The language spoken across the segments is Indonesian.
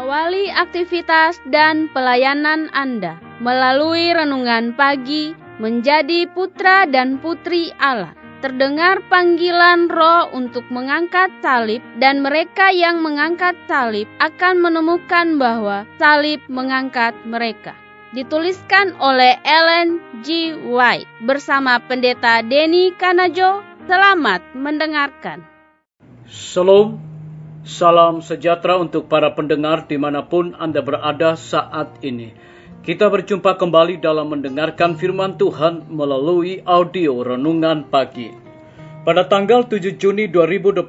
Awali aktivitas dan pelayanan Anda melalui renungan pagi menjadi putra dan putri Allah. Terdengar panggilan Roh untuk mengangkat salib, dan mereka yang mengangkat salib akan menemukan bahwa salib mengangkat mereka. Dituliskan oleh Ellen G. White bersama Pendeta Denny Kanajo. Selamat mendengarkan. Shalom, salam sejahtera untuk para pendengar dimanapun Anda berada saat ini. Kita berjumpa kembali dalam mendengarkan firman Tuhan melalui audio Renungan Pagi. Pada tanggal 7 Juni 2021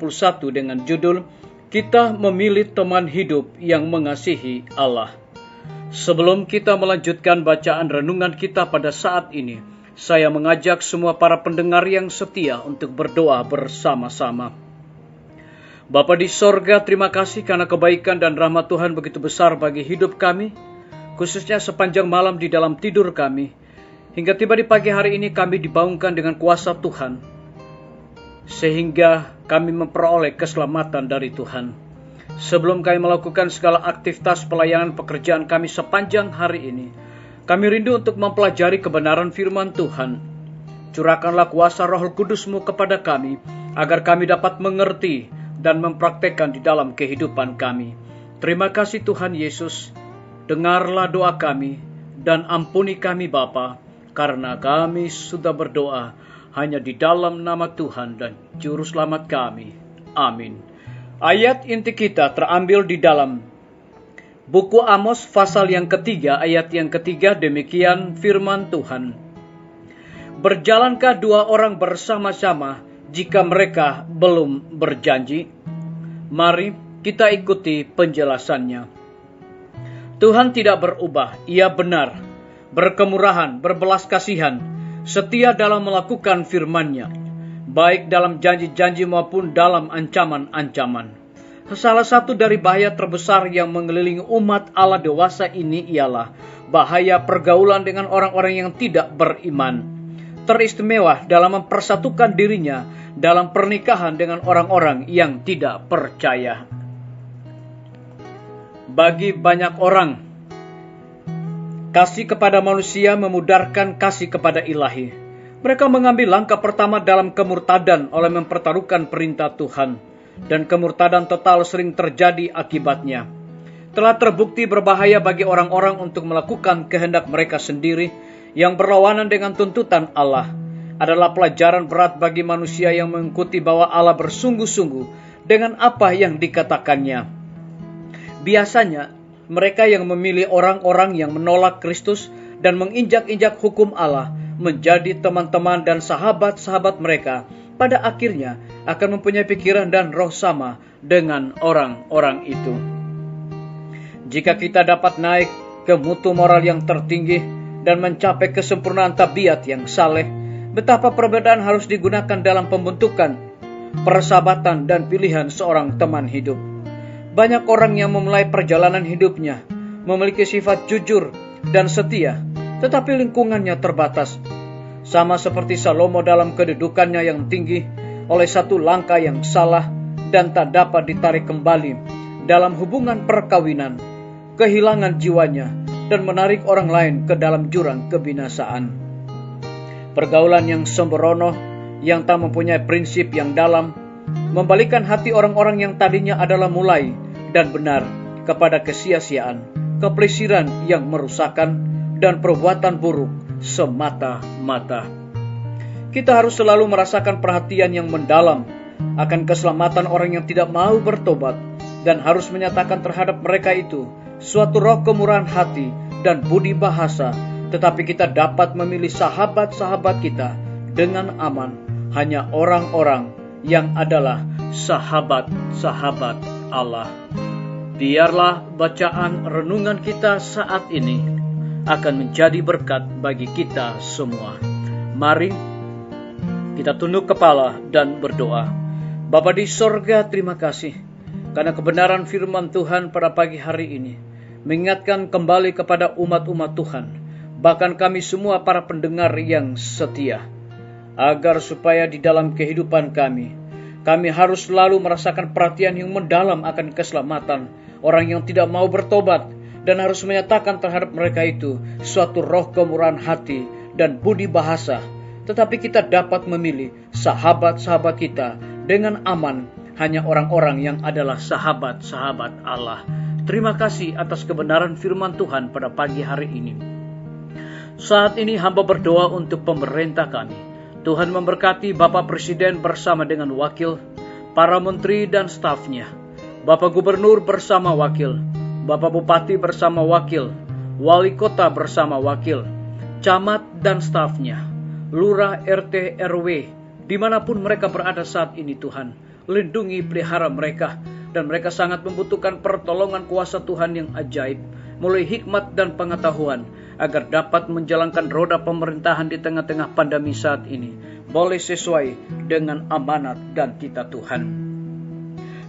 dengan judul Kita Memilih Teman Hidup yang Mengasihi Allah. Sebelum kita melanjutkan bacaan renungan kita pada saat ini, saya mengajak semua para pendengar yang setia untuk berdoa bersama-sama. Bapa di sorga, terima kasih karena kebaikan dan rahmat Tuhan begitu besar bagi hidup kami, khususnya sepanjang malam di dalam tidur kami. Hingga tiba di pagi hari ini kami dibangunkan dengan kuasa Tuhan, sehingga kami memperoleh keselamatan dari Tuhan. Sebelum kami melakukan segala aktivitas pelayanan pekerjaan kami sepanjang hari ini, kami rindu untuk mempelajari kebenaran firman Tuhan. Curahkanlah kuasa Roh Kudus-Mu kepada kami, agar kami dapat mengerti dan mempraktekkan di dalam kehidupan kami. Terima kasih Tuhan Yesus. Dengarlah doa kami dan ampuni kami Bapa, karena kami sudah berdoa hanya di dalam nama Tuhan dan Juru Selamat kami. Amin. Ayat inti kita terambil di dalam buku Amos pasal yang ketiga, ayat yang ketiga, demikian firman Tuhan. Berjalankah dua orang bersama-sama jika mereka belum berjanji? Mari kita ikuti penjelasannya. Tuhan tidak berubah, Ia benar, berkemurahan, berbelas kasihan, setia dalam melakukan firman-Nya, baik dalam janji-janji maupun dalam ancaman-ancaman. Salah satu dari bahaya terbesar yang mengelilingi umat Allah dewasa ini ialah bahaya pergaulan dengan orang-orang yang tidak beriman, teristimewa dalam mempersatukan dirinya dalam pernikahan dengan orang-orang yang tidak percaya. Bagi banyak orang, kasih kepada manusia memudarkan kasih kepada ilahi. Mereka mengambil langkah pertama dalam kemurtadan oleh mempertaruhkan perintah Tuhan, dan kemurtadan total sering terjadi akibatnya. Telah terbukti berbahaya bagi orang-orang untuk melakukan kehendak mereka sendiri yang berlawanan dengan tuntutan Allah. Adalah pelajaran berat bagi manusia yang mengikuti bahwa Allah bersungguh-sungguh dengan apa yang dikatakannya. Biasanya, mereka yang memilih orang-orang yang menolak Kristus dan menginjak-injak hukum Allah menjadi teman-teman dan sahabat-sahabat mereka, pada akhirnya akan mempunyai pikiran dan roh sama dengan orang-orang itu. Jika kita dapat naik ke mutu moral yang tertinggi dan mencapai kesempurnaan tabiat yang saleh, betapa perbedaan harus digunakan dalam pembentukan, persahabatan, dan pilihan seorang teman hidup. Banyak orang yang memulai perjalanan hidupnya memiliki sifat jujur dan setia, tetapi lingkungannya terbatas. Sama seperti Salomo dalam kedudukannya yang tinggi, oleh satu langkah yang salah dan tak dapat ditarik kembali dalam hubungan perkawinan, kehilangan jiwanya dan menarik orang lain ke dalam jurang kebinasaan. Pergaulan yang sembrono, yang tak mempunyai prinsip yang dalam, membalikkan hati orang-orang yang tadinya adalah mulai dan benar kepada kesia-siaan, kepelisiran yang merusakkan, dan perbuatan buruk semata-mata. Kita harus selalu merasakan perhatian yang mendalam akan keselamatan orang yang tidak mau bertobat, dan harus menyatakan terhadap mereka itu suatu roh kemurahan hati dan budi bahasa. Tetapi kita dapat memilih sahabat-sahabat kita dengan aman, hanya orang-orang yang adalah sahabat-sahabat Allah. Biarlah bacaan renungan kita saat ini akan menjadi berkat bagi kita semua. Mari kita tunduk kepala dan berdoa. Bapa di sorga, terima kasih karena kebenaran firman Tuhan pada pagi hari ini mengingatkan kembali kepada umat-umat Tuhan, bahkan kami semua para pendengar yang setia, agar supaya di dalam kehidupan kami harus selalu merasakan perhatian yang mendalam akan keselamatan orang yang tidak mau bertobat, dan harus menyatakan terhadap mereka itu suatu roh kemurahan hati dan budi bahasa. Tetapi kita dapat memilih sahabat-sahabat kita dengan aman, hanya orang-orang yang adalah sahabat-sahabat Allah. Terima kasih atas kebenaran firman Tuhan pada pagi hari ini. Saat ini hamba berdoa untuk pemerintah kami. Tuhan memberkati Bapak Presiden bersama dengan wakil, para menteri dan stafnya, Bapak Gubernur bersama wakil, Bapak Bupati bersama wakil, Wali Kota bersama wakil, camat dan stafnya, lurah, RT, RW, dimanapun mereka berada saat ini Tuhan. Lindungi, pelihara mereka, dan mereka sangat membutuhkan pertolongan kuasa Tuhan yang ajaib, mulai hikmat dan pengetahuan, agar dapat menjalankan roda pemerintahan di tengah-tengah pandemi saat ini, boleh sesuai dengan amanat dan titah Tuhan.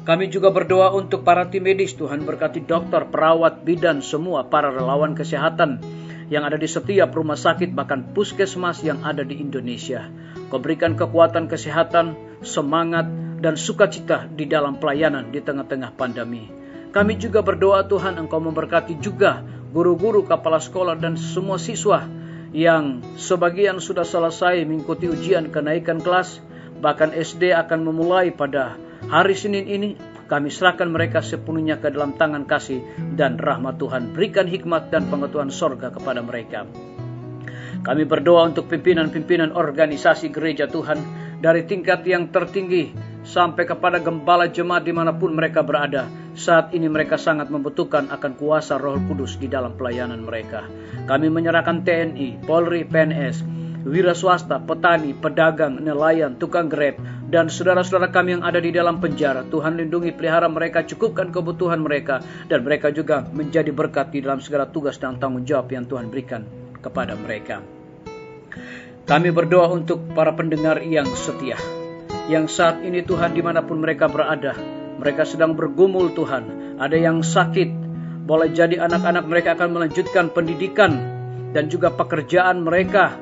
Kami juga berdoa untuk para tim medis. Tuhan berkati dokter, perawat, bidan, semua para relawan kesehatan yang ada di setiap rumah sakit, bahkan puskesmas yang ada di Indonesia. Kau berikan kekuatan kesehatan, semangat, dan sukacita di dalam pelayanan di tengah-tengah pandemi. Kami juga berdoa Tuhan, Engkau memberkati juga guru-guru, kepala sekolah, dan semua siswa yang sebagian sudah selesai mengikuti ujian kenaikan kelas, bahkan SD akan memulai pada hari Senin ini. Kami serahkan mereka sepenuhnya ke dalam tangan kasih dan rahmat Tuhan. Berikan hikmat dan pengetahuan sorga kepada mereka. Kami berdoa untuk pimpinan-pimpinan organisasi gereja Tuhan, dari tingkat yang tertinggi sampai kepada gembala jemaat dimanapun mereka berada. Saat ini mereka sangat membutuhkan akan kuasa Roh Kudus di dalam pelayanan mereka. Kami menyerahkan TNI, Polri, PNS, wira swasta, petani, pedagang, nelayan, tukang grab, dan saudara-saudara kami yang ada di dalam penjara. Tuhan lindungi, pelihara mereka, cukupkan kebutuhan mereka, dan mereka juga menjadi berkat di dalam segala tugas dan tanggung jawab yang Tuhan berikan kepada mereka. Kami berdoa untuk para pendengar yang setia, yang saat ini Tuhan dimanapun mereka berada, mereka sedang bergumul Tuhan. Ada yang sakit, boleh jadi anak-anak mereka akan melanjutkan pendidikan dan juga pekerjaan mereka.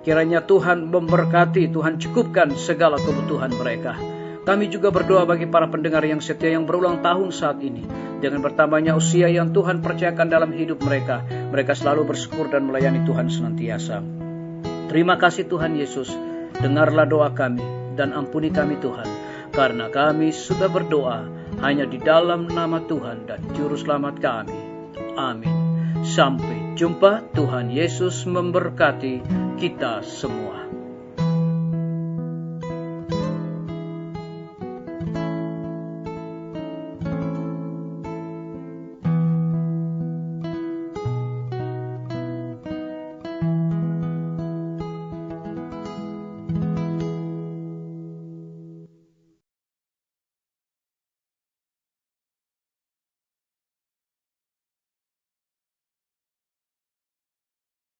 Kiranya Tuhan memberkati, Tuhan cukupkan segala kebutuhan mereka. Kami juga berdoa bagi para pendengar yang setia yang berulang tahun saat ini. Dengan bertambahnya usia yang Tuhan percayakan dalam hidup mereka, mereka selalu bersyukur dan melayani Tuhan senantiasa. Terima kasih Tuhan Yesus, dengarlah doa kami dan ampuni kami Tuhan, karena kami sudah berdoa hanya di dalam nama Tuhan dan Juru Selamat kami. Amin. Sampai jumpa. Tuhan Yesus memberkati kita semua.